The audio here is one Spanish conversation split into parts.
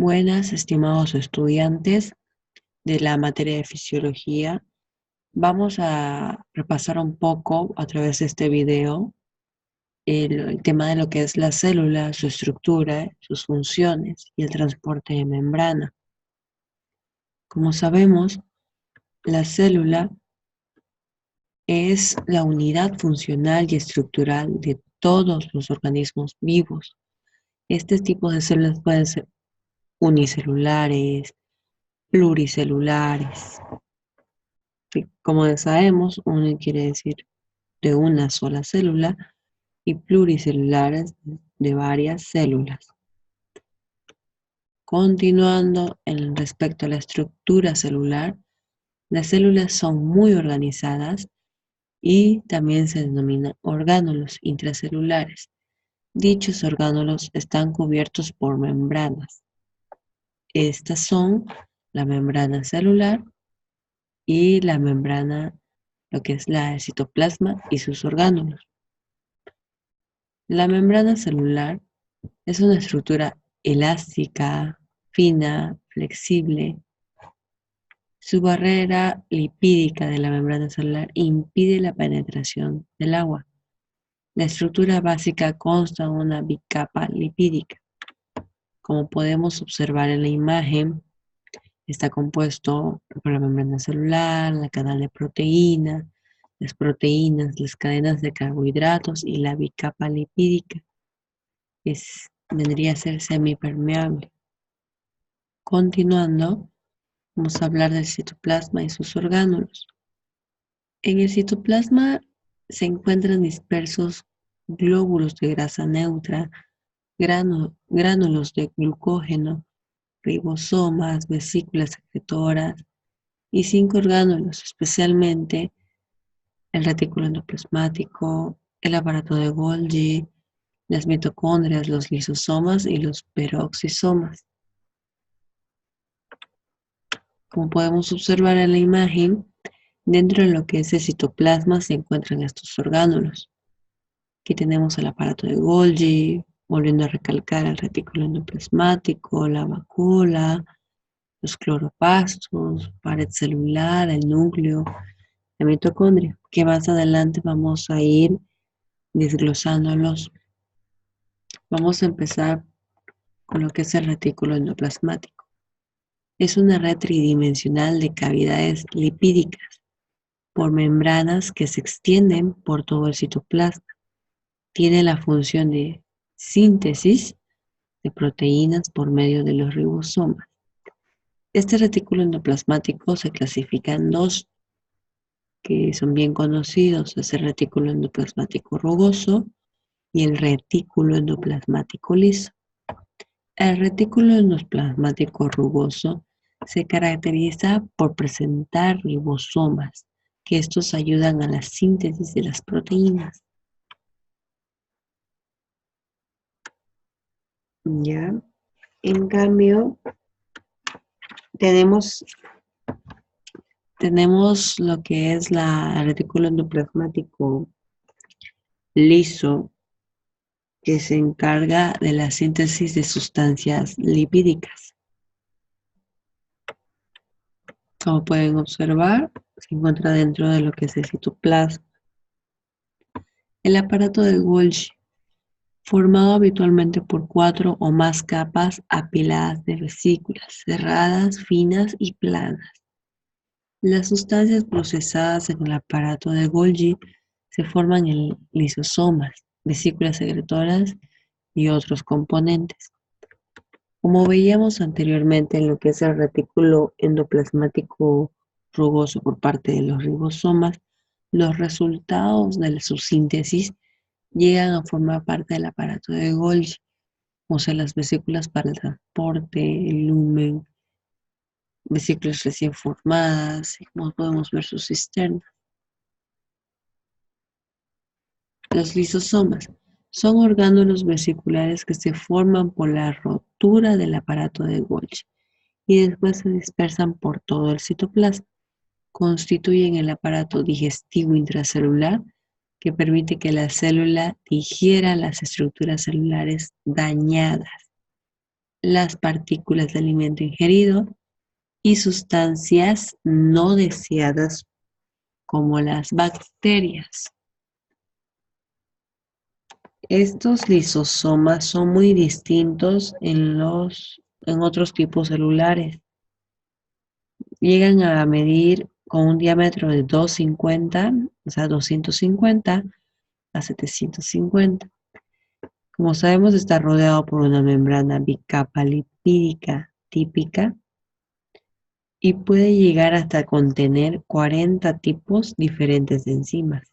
Buenas, estimados estudiantes de la materia de fisiología. Vamos a repasar un poco a través de este video el tema de lo que es la célula, su estructura, sus funciones y el transporte de membrana. Como sabemos, la célula es la unidad funcional y estructural de todos los organismos vivos. Este tipo de células pueden ser unicelulares, pluricelulares. Como sabemos, uno quiere decir de una sola célula y pluricelulares de varias células. Continuando en respecto a la estructura celular, las células son muy organizadas y también se denominan orgánulos intracelulares. Dichos orgánulos están cubiertos por membranas. Estas son la membrana celular y la membrana, lo que es el citoplasma y sus orgánulos. La membrana celular es una estructura elástica, fina, flexible. Su barrera lipídica de la membrana celular impide la penetración del agua. La estructura básica consta de una bicapa lipídica. Como podemos observar en la imagen, está compuesto por la membrana celular, la cadena de proteínas, las proteínas, las cadenas de carbohidratos y la bicapa lipídica. Vendría a ser semipermeable. Continuando, vamos a hablar del citoplasma y sus orgánulos. En el citoplasma se encuentran dispersos glóbulos de grasa neutra, gránulos de glucógeno, ribosomas, vesículas secretoras y 5 orgánulos, especialmente el retículo endoplasmático, el aparato de Golgi, las mitocondrias, los lisosomas y los peroxisomas. Como podemos observar en la imagen, dentro de lo que es el citoplasma se encuentran estos orgánulos. Aquí tenemos el aparato de Golgi, volviendo a recalcar el retículo endoplasmático, la vacuola, los cloroplastos, pared celular, el núcleo, la mitocondria, que más adelante vamos a ir desglosándolos. Vamos a empezar con lo que es el retículo endoplasmático. Es una red tridimensional de cavidades lipídicas por membranas que se extienden por todo el citoplasma. Tiene la función de síntesis de proteínas por medio de los ribosomas. Este retículo endoplasmático se clasifica en dos que son bien conocidos: es el retículo endoplasmático rugoso y el retículo endoplasmático liso. El retículo endoplasmático rugoso se caracteriza por presentar ribosomas, que estos ayudan a la síntesis de las proteínas. ¿Ya? En cambio, tenemos lo que es el retículo endoplasmático liso, que se encarga de la síntesis de sustancias lipídicas. Como pueden observar, se encuentra dentro de lo que es el citoplasma. El aparato de Golgi, formado habitualmente por 4 o más capas apiladas de vesículas, cerradas, finas y planas. Las sustancias procesadas en el aparato de Golgi se forman en lisosomas, vesículas secretoras y otros componentes. Como veíamos anteriormente en lo que es el retículo endoplasmático rugoso por parte de los ribosomas, los resultados de su síntesis llegan a formar parte del aparato de Golgi, o sea, las vesículas para el transporte, el lumen, vesículas recién formadas, y como podemos ver sus cisternas. Los lisosomas son orgánulos vesiculares que se forman por la rotura del aparato de Golgi y después se dispersan por todo el citoplasma. Constituyen el aparato digestivo intracelular que permite que la célula digiera las estructuras celulares dañadas. las partículas de alimento ingerido y sustancias no deseadas como las bacterias. Estos lisosomas son muy distintos en otros tipos celulares. Llegan a medir con un diámetro de 250 a 750. Como sabemos, está rodeado por una membrana bicapa lipídica típica y puede llegar hasta contener 40 tipos diferentes de enzimas.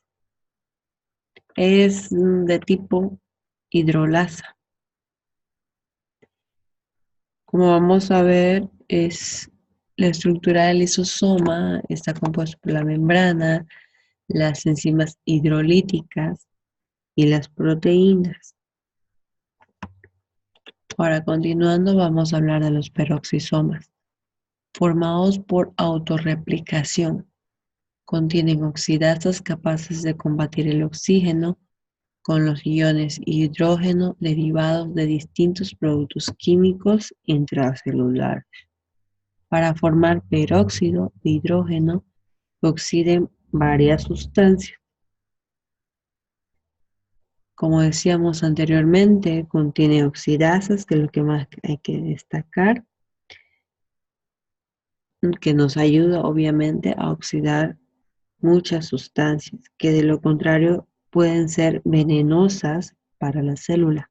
Es de tipo hidrolasa. Como vamos a ver, es la estructura del lisosoma, está compuesto por la membrana, las enzimas hidrolíticas y las proteínas. Ahora, continuando, vamos a hablar de los peroxisomas, formados por autorreplicación. Contienen oxidasas capaces de combatir el oxígeno con los iones hidrógeno derivados de distintos productos químicos intracelulares para formar peróxido de hidrógeno que oxiden varias sustancias. Como decíamos anteriormente, contiene oxidasas, que es lo que más hay que destacar, que nos ayuda obviamente a oxidar muchas sustancias, que de lo contrario pueden ser venenosas para la célula.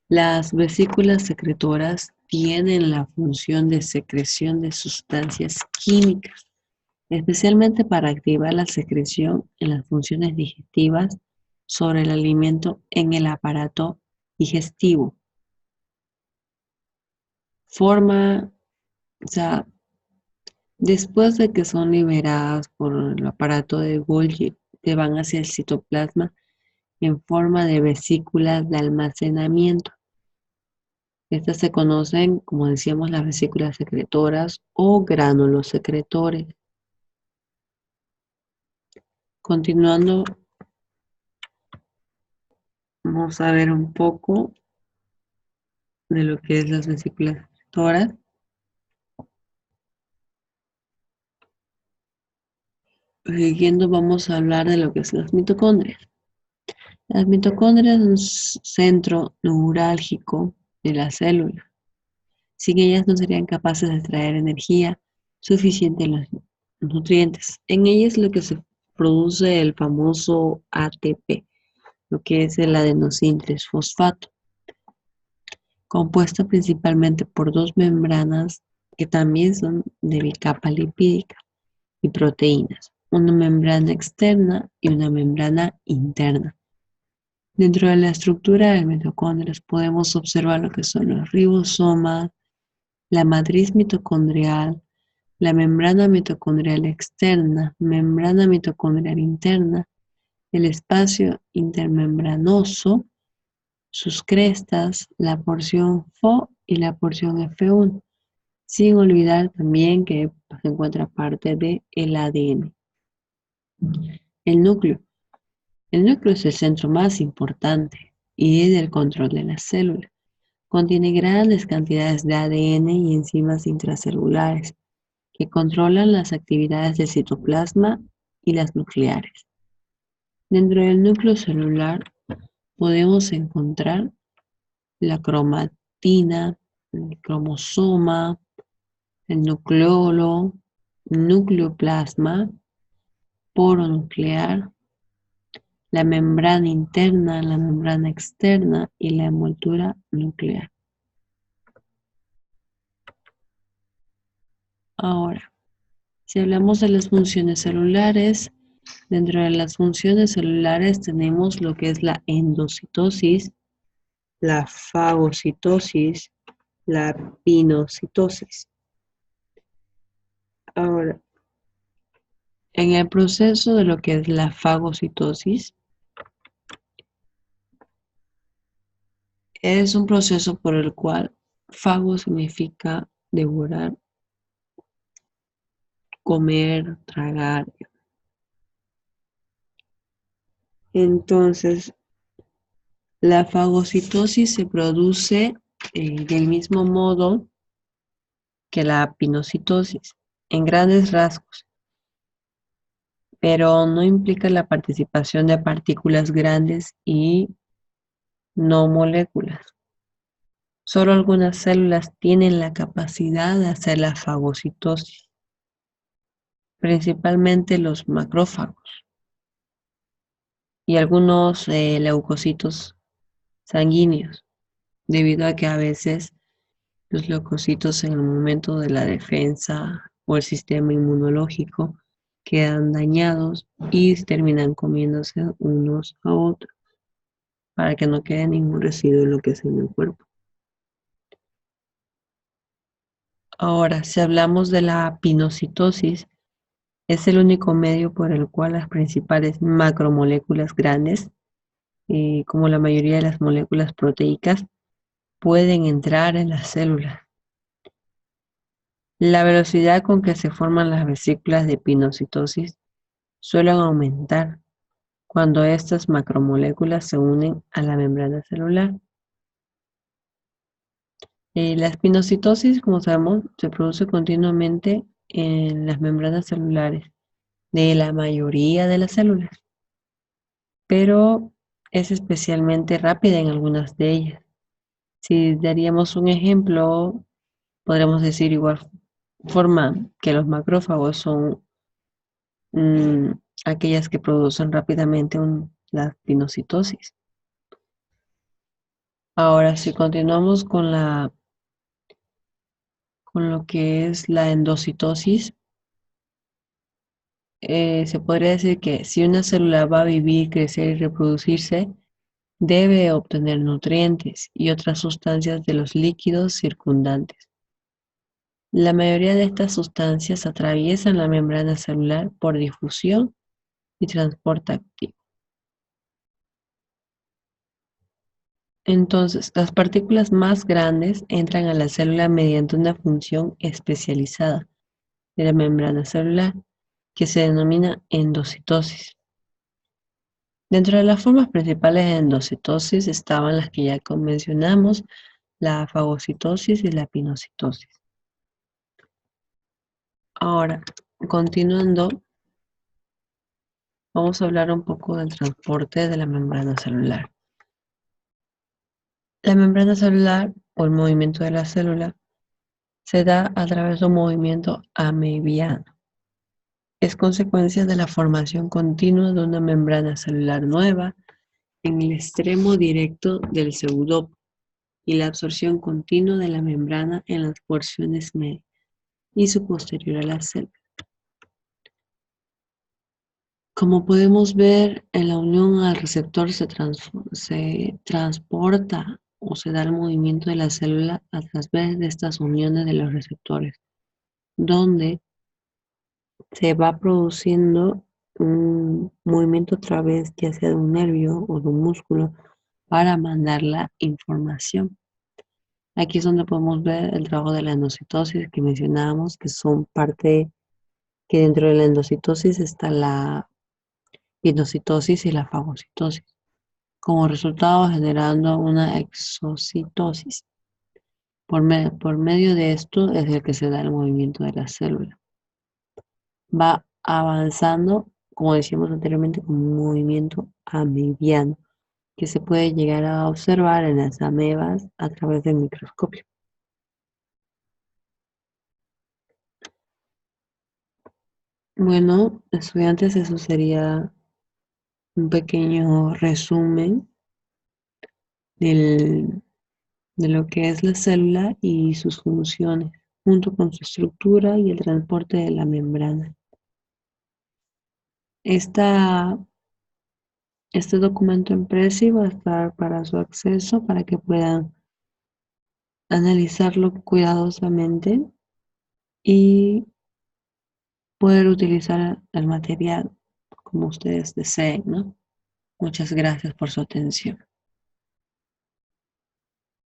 Las vesículas secretoras tienen la función de secreción de sustancias químicas, especialmente para activar la secreción en las funciones digestivas sobre el alimento en el aparato digestivo. O sea, después de que son liberadas por el aparato de Golgi, que van hacia el citoplasma en forma de vesículas de almacenamiento. Estas se conocen, como decíamos, las vesículas secretoras o gránulos secretores. Continuando, vamos a ver un poco de lo que es las vesículas secretoras. Siguiendo, vamos a hablar de lo que son las mitocondrias. Las mitocondrias son un centro neurálgico de la célula. Sin ellas no serían capaces de extraer energía suficiente en los nutrientes. En ellas lo que se produce el famoso ATP, lo que es el adenosín-3-fosfato, compuesto principalmente por dos membranas que también son de bicapa lipídica y proteínas, una membrana externa y una membrana interna. Dentro de la estructura de mitocondrias podemos observar lo que son los ribosomas, la matriz mitocondrial, la membrana mitocondrial externa, membrana mitocondrial interna, el espacio intermembranoso, sus crestas, la porción FO y la porción F1, sin olvidar también que se encuentra parte del ADN. El núcleo. El núcleo es el centro más importante y es el control de la célula. Contiene grandes cantidades de ADN y enzimas intracelulares que controlan las actividades del citoplasma y las nucleares. Dentro del núcleo celular podemos encontrar la cromatina, el cromosoma, el nucleolo, nucleoplasma, poro nuclear, la membrana interna, la membrana externa y la envoltura nuclear. Ahora, si hablamos de las funciones celulares, dentro de las funciones celulares tenemos lo que es la endocitosis, la fagocitosis, la pinocitosis. Ahora, en el proceso de lo que es la fagocitosis, es un proceso por el cual fago significa devorar, comer, tragar. Entonces, La fagocitosis se produce del mismo modo que la pinocitosis, en grandes rasgos, pero no implica la participación de partículas grandes y no moléculas. Solo algunas células tienen la capacidad de hacer la fagocitosis, principalmente los macrófagos y algunos leucocitos sanguíneos, debido a que a veces los leucocitos en el momento de la defensa o el sistema inmunológico quedan dañados y terminan comiéndose unos a otros para que no quede ningún residuo en lo que es en el cuerpo. Ahora, si hablamos de la pinocitosis, es el único medio por el cual las principales macromoléculas grandes, como la mayoría de las moléculas proteicas, pueden entrar en las células. La velocidad con que se forman las vesículas de pinocitosis suelen aumentar cuando estas macromoléculas se unen a la membrana celular. La espinocitosis, como sabemos, se produce continuamente en las membranas celulares de la mayoría de las células, pero es especialmente rápida en algunas de ellas. Si daríamos un ejemplo, podríamos decir igual forma que los macrófagos son mm, aquellas que producen rápidamente la pinocitosis. Ahora, si continuamos con lo que es la endocitosis, se podría decir que si una célula va a vivir, crecer y reproducirse, debe obtener nutrientes y otras sustancias de los líquidos circundantes. La mayoría de estas sustancias atraviesan la membrana celular por difusión y transporte activo. Entonces, las partículas más grandes entran a la célula mediante una función especializada de la membrana celular, que se denomina endocitosis. Dentro de las formas principales de endocitosis estaban las que ya mencionamos, la fagocitosis y la pinocitosis. Ahora, continuando, vamos a hablar un poco del transporte de la membrana celular. La membrana celular o el movimiento de la célula se da a través de un movimiento amebiano. Es consecuencia de la formación continua de una membrana celular nueva en el extremo directo del pseudópodo y la absorción continua de la membrana en las porciones medias y su posterior a la célula. Como podemos ver, en la unión al receptor se transporta o se da el movimiento de la célula a través de estas uniones de los receptores, donde se va produciendo un movimiento a través ya sea de un nervio o de un músculo para mandar la información. Aquí es donde podemos ver el trabajo de la endocitosis que mencionábamos, que son parte, que dentro de la endocitosis está la pinocitosis y la fagocitosis, como resultado generando una exocitosis. Por medio de esto es el que se da el movimiento de la célula. Va avanzando, como decíamos anteriormente, con un movimiento amebiano, que se puede llegar a observar en las amebas a través del microscopio. Bueno, estudiantes, eso sería un pequeño resumen del de lo que es la célula y sus funciones, junto con su estructura y el transporte de la membrana. Esta, este documento impreso va a estar para su acceso para que puedan analizarlo cuidadosamente y poder utilizar el material como ustedes deseen, ¿no? Muchas gracias por su atención.